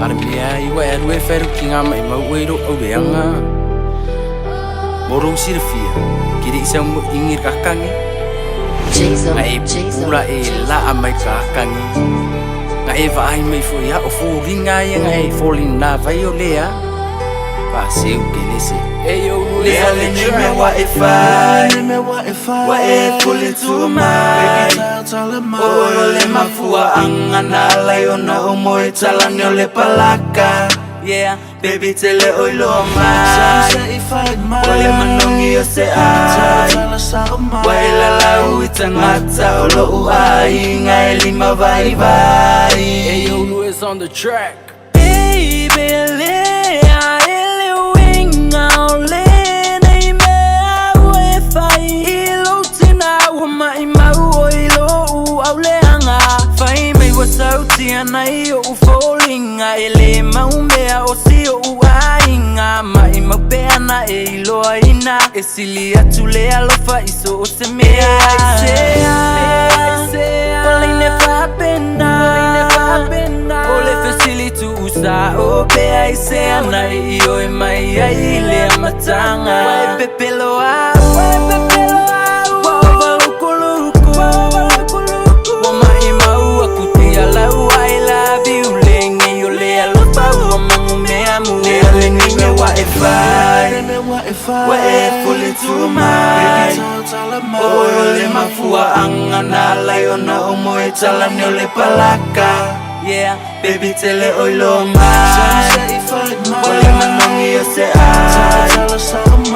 Armia iwa erwe feru kinga mai mau wero obeanga Morong sirfia kiri isang ingir kakangi Ngai pula la amai kakangi Ngai vai mai fuya o furinga ya ngai falling na vai o lea Paseu kelese Eyo lea le me wa ifai Wa e pulling to my Oh le mafua angana la yo na omoe talang yo le palaka Yeah, baby tele oi lo mai Ole manongi yo se ai Waila lau itangata o lo uai Ngai lima vai vai Eyo Lu is on the track Baby lea ele winga ole Nei mea ue fai Ilo tina ua mai mau o ilo au leanga Fai mei wa sauti anai o ufolinga Ele maumea o si o uainga Mai mapea na e iloa ina E sili atu lea lofa iso o se mea Ole never bena Ole fesili tu usa o bea Isea na e io e mai ai lea matanga Wae pepelo au Wa e pulling to my Oh le mafua angana la yo na omoe talang yo le palaka Yeah, baby tele oi lo mai Ole manongi yo se ai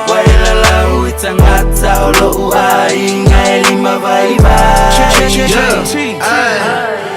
Wa e la lau itangata o lo uai Ngai lima vai vai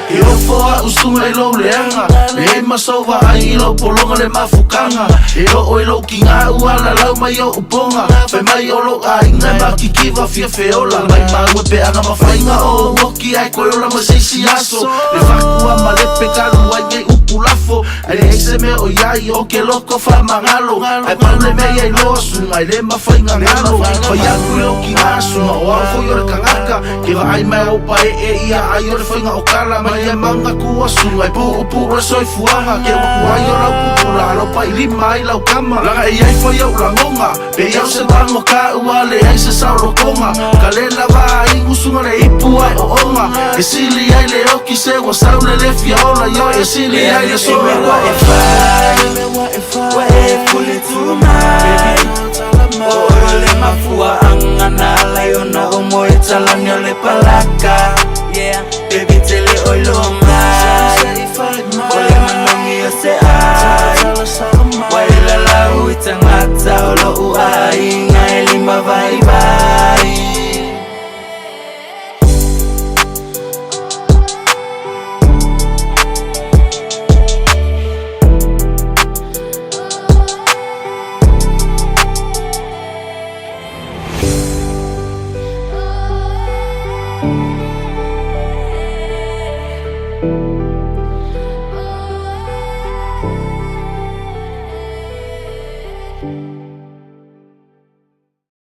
I ofoa usunga I lo leanga E masova ai I lo polonga le mafukanga E o ilo kinga uala lau mai o uponga Fai mai o lo ai ngai makikiwa fia feola Mai maue pe anga mafainga o woki ai koe ola maseisi aso Le fakua ma lepe kalu ai ngai upulafo Ai le eise me o iai o ke loko fa mangalo Ai paule mei ai loa sunga I le mafainga ngalo Fai aku e o kinga sunga o au foi ore kangaka Ke wa ai mai o pae e ia ai ore fainga o kala Mai e manga kua sunga I pu'u soi fuanga Ke waku ai o lau pupula Alo pa I lima ai lau kama Langa I ai fai au langonga Pe iau se tango ka ua le ai se sauro konga Ka le lava ai ngusunga le ipu ai o onga E sili ai le oki se wa saule le fiaola Yo e sili ai le soe wa e fai Wa e pulling to my Oh le mafua angana la yo na omoe talang yo le palaka Yeah, baby tele oi lo mai Ole manongi yo se ai Waila lau itangata o lo uai Ngai lima vai vai Thank you.